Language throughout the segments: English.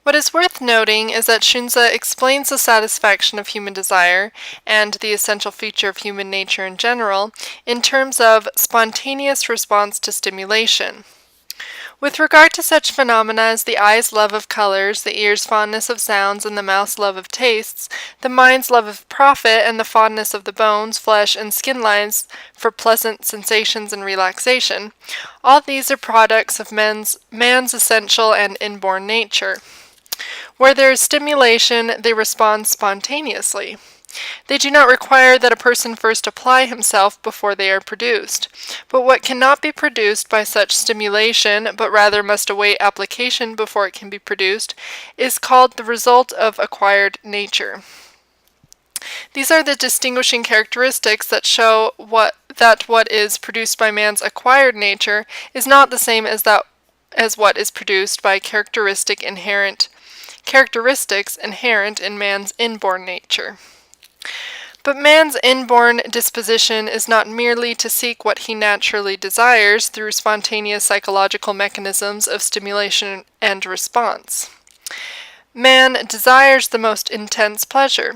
What is worth noting is that Xunzi explains the satisfaction of human desire, and the essential feature of human nature in general, in terms of spontaneous response to stimulation. With regard to such phenomena as the eye's love of colors, the ear's fondness of sounds, and the mouth's love of tastes, the mind's love of profit, and the fondness of the bones, flesh, and skin lines for pleasant sensations and relaxation, all these are products of man's essential and inborn nature. Where there is stimulation, they respond spontaneously. They do not require that a person first apply himself before they are produced. But what cannot be produced by such stimulation, but rather must await application before it can be produced, is called the result of acquired nature. These are the distinguishing characteristics that show that what is produced by man's acquired nature is not the same as what is produced by characteristics inherent in man's inborn nature. But man's inborn disposition is not merely to seek what he naturally desires through spontaneous psychological mechanisms of stimulation and response. Man desires the most intense pleasure.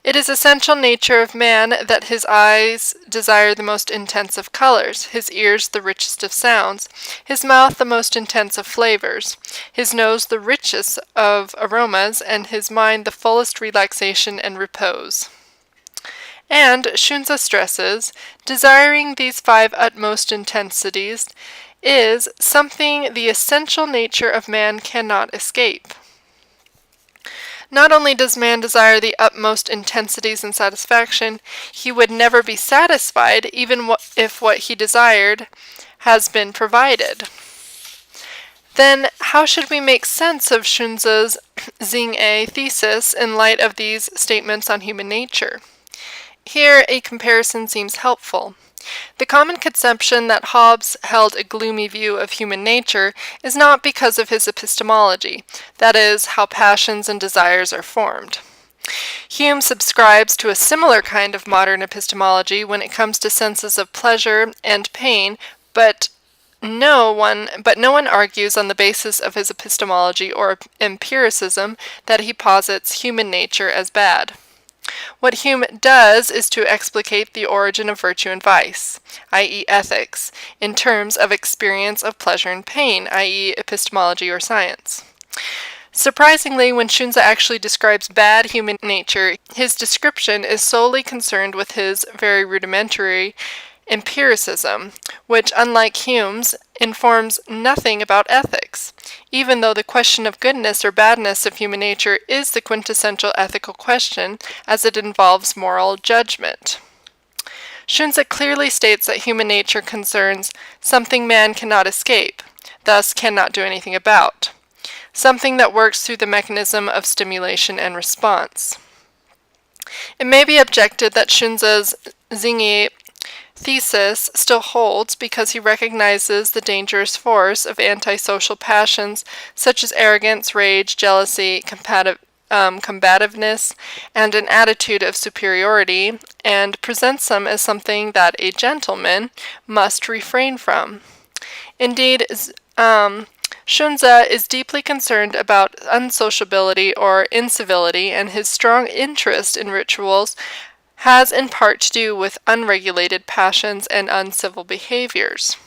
It is essential nature of man that his eyes desire the most intense of colors, his ears the richest of sounds, his mouth the most intense of flavors, his nose the richest of aromas, and his mind the fullest relaxation and repose. And, Xunzi stresses, desiring these five utmost intensities is something the essential nature of man cannot escape. Not only does man desire the utmost intensities and satisfaction, he would never be satisfied even if what he desired has been provided. Then, how should we make sense of Xunzi's Xing thesis in light of these statements on human nature? Here, a comparison seems helpful. The common conception that Hobbes held a gloomy view of human nature is not because of his epistemology, that is, how passions and desires are formed. Hume subscribes to a similar kind of modern epistemology when it comes to senses of pleasure and pain, but no one argues on the basis of his epistemology or empiricism that he posits human nature as bad. What Hume does is to explicate the origin of virtue and vice, i.e. ethics, in terms of experience of pleasure and pain, i.e. epistemology or science. Surprisingly, when Xunzi actually describes bad human nature, his description is solely concerned with his very rudimentary empiricism, which, unlike Hume's, informs nothing about ethics, even though the question of goodness or badness of human nature is the quintessential ethical question, as it involves moral judgment. Xunzi clearly states that human nature concerns something man cannot escape, thus cannot do anything about, something that works through the mechanism of stimulation and response. It may be objected that Xunzi's Xing thesis still holds because he recognizes the dangerous force of antisocial passions such as arrogance, rage, jealousy, combativeness, and an attitude of superiority, and presents them as something that a gentleman must refrain from. Indeed, Xunzi is deeply concerned about unsociability or incivility, and his strong interest in rituals has in part to do with unregulated passions and uncivil behaviors.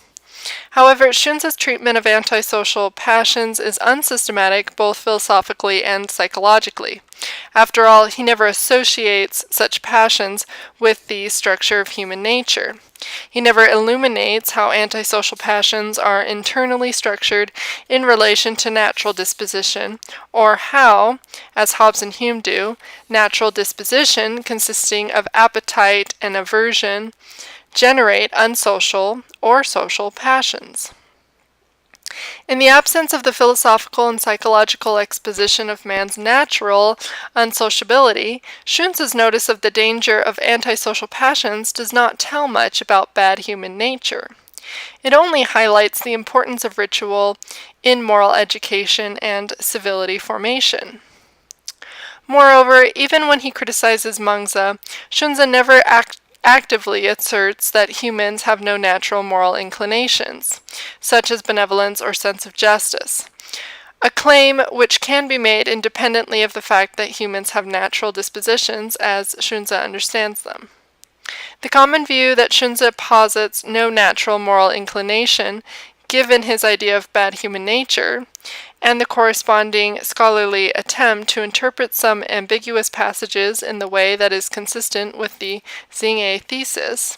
However, Xunzi's treatment of antisocial passions is unsystematic both philosophically and psychologically. After all, he never associates such passions with the structure of human nature. He never illuminates how antisocial passions are internally structured in relation to natural disposition, or how, as Hobbes and Hume do, natural disposition, consisting of appetite and aversion, generate unsocial or social passions. In the absence of the philosophical and psychological exposition of man's natural unsociability, Xunzi's notice of the danger of antisocial passions does not tell much about bad human nature. It only highlights the importance of ritual in moral education and civility formation. Moreover, even when he criticizes Mengzi, Xunzi never actively asserts that humans have no natural moral inclinations, such as benevolence or sense of justice. a claim which can be made independently of the fact that humans have natural dispositions as Xunzi understands them. The common view that Xunzi posits no natural moral inclination, given his idea of bad human nature, and the corresponding scholarly attempt to interpret some ambiguous passages in the way that is consistent with the Xunzi thesis,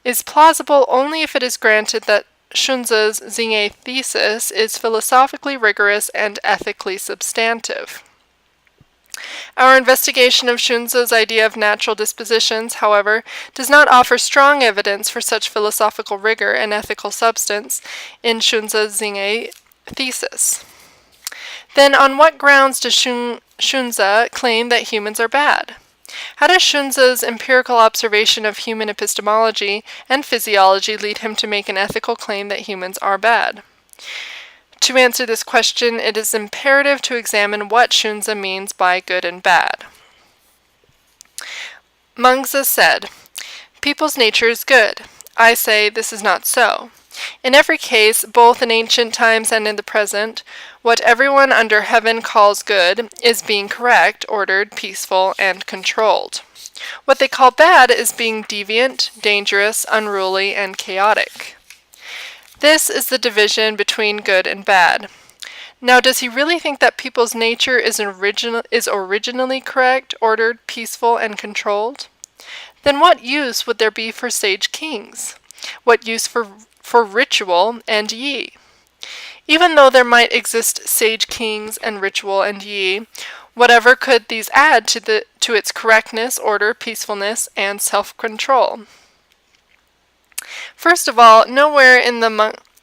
is plausible only if it is granted that Xunzi's Xunzi thesis is philosophically rigorous and ethically substantive. Our investigation of Xunzi's idea of natural dispositions, however, does not offer strong evidence for such philosophical rigor and ethical substance in Xunzi's Xunzi thesis. Then on what grounds does Xunzi claim that humans are bad? How does Xunzi's empirical observation of human epistemology and physiology lead him to make an ethical claim that humans are bad? To answer this question, it is imperative to examine what Xunzi means by good and bad. Xunzi said, "People's nature is good. I say this is not so. In every case, both in ancient times and in the present, what everyone under heaven calls good is being correct, ordered, peaceful, and controlled. What they call bad is being deviant, dangerous, unruly, and chaotic. This is the division between good and bad. Now, does he really think that people's nature is originally correct, ordered, peaceful, and controlled? Then what use would there be for sage kings? What use for ritual and yi? Even though there might exist sage kings and ritual and yi, whatever could these add to its correctness, order, peacefulness, and self-control? First of all, nowhere in the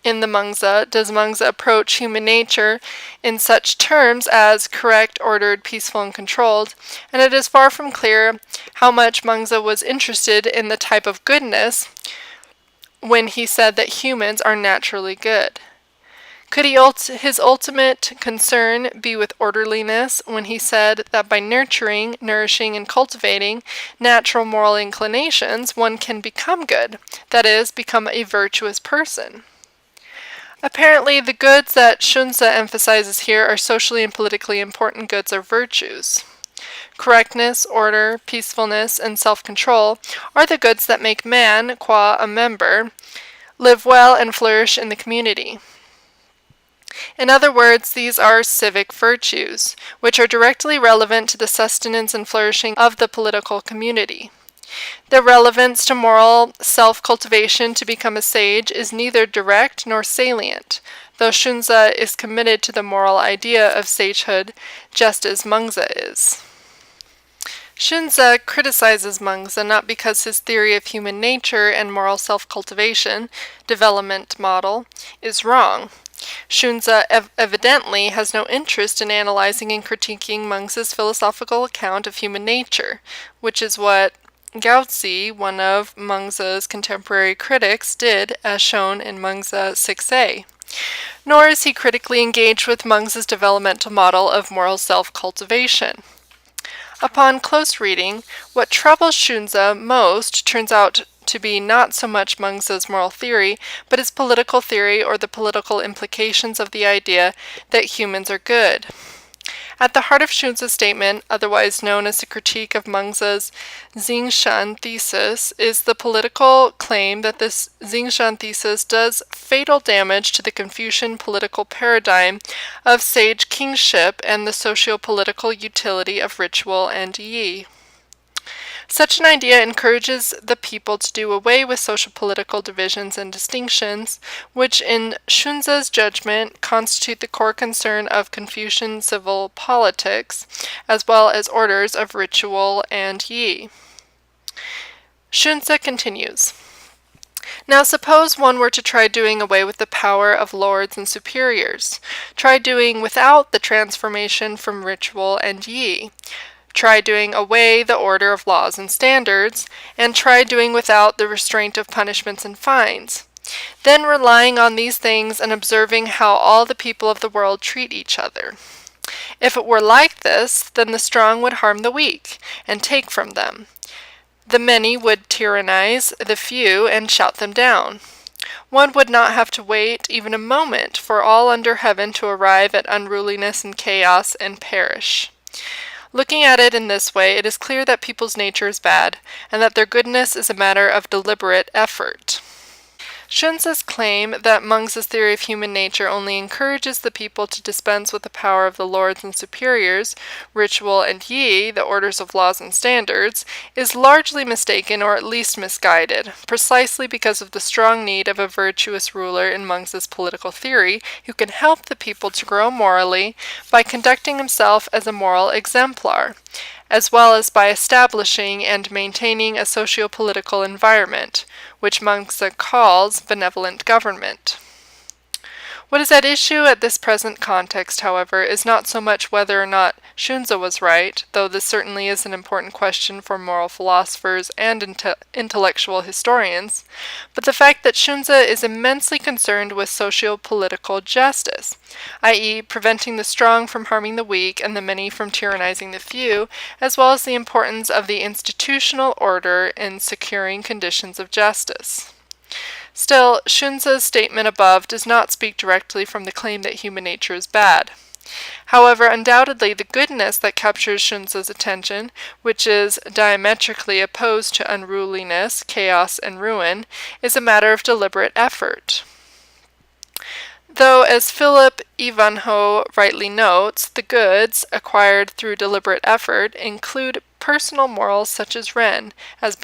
Xunzi does Xunzi approach human nature in such terms as correct, ordered, peaceful, and controlled, and it is far from clear how much Xunzi was interested in the type of goodness when he said that humans are naturally good. Could his ultimate concern be with orderliness when he said that by nurturing, nourishing, and cultivating natural moral inclinations, one can become good, that is, become a virtuous person? Apparently, the goods that Xunzi emphasizes here are socially and politically important goods or virtues. Correctness, order, peacefulness, and self-control are the goods that make man, qua a member, live well and flourish in the community. In other words, these are civic virtues, which are directly relevant to the sustenance and flourishing of the political community. Their relevance to moral self-cultivation to become a sage is neither direct nor salient, though Xunzi is committed to the moral idea of sagehood just as Xunzi is. Xunzi criticizes Xunzi not because his theory of human nature and moral self-cultivation development model is wrong. Xunzi evidently has no interest in analyzing and critiquing Xunzi's philosophical account of human nature, which is what Xunzi, one of Xunzi's contemporary critics, did, as shown in Xunzi 6a. Nor is he critically engaged with Xunzi's developmental model of moral self-cultivation. Upon close reading, what troubles Xunzi most turns out to be not so much Xunzi's moral theory, but his political theory or the political implications of the idea that humans are good. At the heart of Xunzi's statement, otherwise known as the critique of Xunzi's Xunzi thesis, is the political claim that this Xunzi thesis does fatal damage to the Confucian political paradigm of sage kingship and the socio-political utility of ritual and yi. Such an idea encourages the people to do away with social-political divisions and distinctions, which in Xunzi's judgment constitute the core concern of Confucian civil politics, as well as orders of ritual and yi. Xunzi continues, "Now suppose one were to try doing away with the power of lords and superiors, try doing without the transformation from ritual and yi, try doing away the order of laws and standards, and try doing without the restraint of punishments and fines. Then relying on these things and observing how all the people of the world treat each other. If it were like this, then the strong would harm the weak, and take from them. The many would tyrannize the few and shout them down. One would not have to wait even a moment for all under heaven to arrive at unruliness and chaos and perish. Looking at it in this way, it is clear that people's nature is bad, and that their goodness is a matter of deliberate effort. Xunzi's claim that Mengzi's theory of human nature only encourages the people to dispense with the power of the lords and superiors, ritual and yi, the orders of laws and standards, is largely mistaken or at least misguided, precisely because of the strong need of a virtuous ruler in Mengzi's political theory who can help the people to grow morally by conducting himself as a moral exemplar, as well as by establishing and maintaining a socio-political environment, which Xunzi calls benevolent government. What is at issue at this present context, however, is not so much whether or not Xunzi was right, though this certainly is an important question for moral philosophers and intellectual historians, but the fact that Xunzi is immensely concerned with socio-political justice, i.e., preventing the strong from harming the weak and the many from tyrannizing the few, as well as the importance of the institutional order in securing conditions of justice. Still, Xunzi's statement above does not speak directly from the claim that human nature is bad. However, undoubtedly the goodness that captures Xunzi's attention, which is diametrically opposed to unruliness, chaos, and ruin, is a matter of deliberate effort. Though, as Philip Ivanhoe rightly notes, the goods, acquired through deliberate effort, include personal morals such as ren, as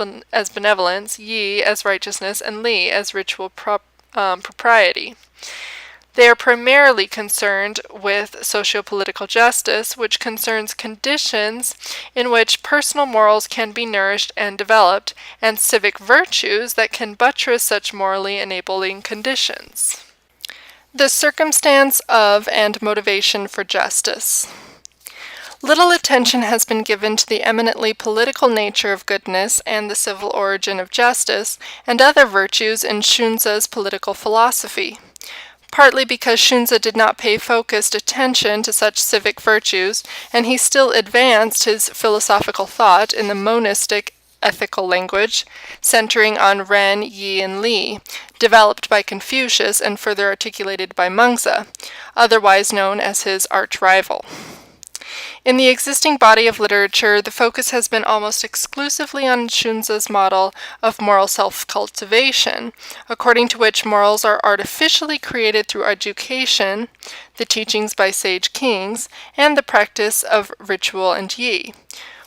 benevolence, yi as righteousness, and li as ritual propriety. They are primarily concerned with socio-political justice, which concerns conditions in which personal morals can be nourished and developed, and civic virtues that can buttress such morally enabling conditions. The circumstance of and motivation for justice. Little attention has been given to the eminently political nature of goodness and the civil origin of justice and other virtues in Xunzi's political philosophy, partly because Xunzi did not pay focused attention to such civic virtues, and he still advanced his philosophical thought in the monistic ethical language, centering on ren, yi, and li, developed by Confucius and further articulated by Mengzi, otherwise known as his arch-rival. In the existing body of literature, the focus has been almost exclusively on Xunzi's model of moral self-cultivation, according to which morals are artificially created through education, the teachings by sage kings, and the practice of ritual and yi,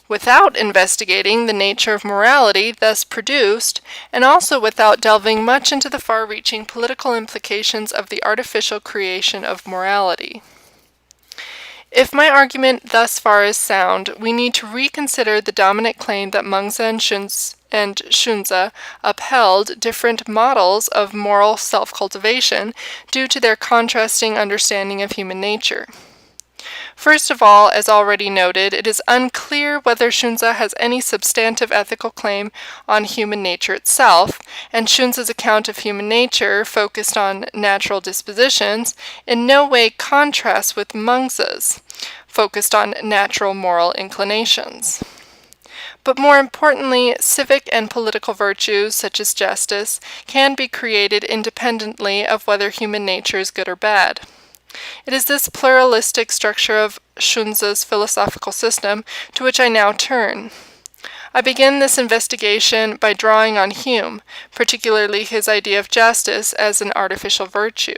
without investigating the nature of morality thus produced, and also without delving much into the far-reaching political implications of the artificial creation of morality. If my argument thus far is sound, we need to reconsider the dominant claim that Mengzi and Xunzi upheld different models of moral self-cultivation due to their contrasting understanding of human nature. First of all, as already noted, it is unclear whether Xunzi has any substantive ethical claim on human nature itself, and Xunzi's account of human nature, focused on natural dispositions, in no way contrasts with Mengzi's, focused on natural moral inclinations. But more importantly, civic and political virtues, such as justice, can be created independently of whether human nature is good or bad. It is this pluralistic structure of Xunzi's philosophical system to which I now turn. I begin this investigation by drawing on Hume, particularly his idea of justice as an artificial virtue.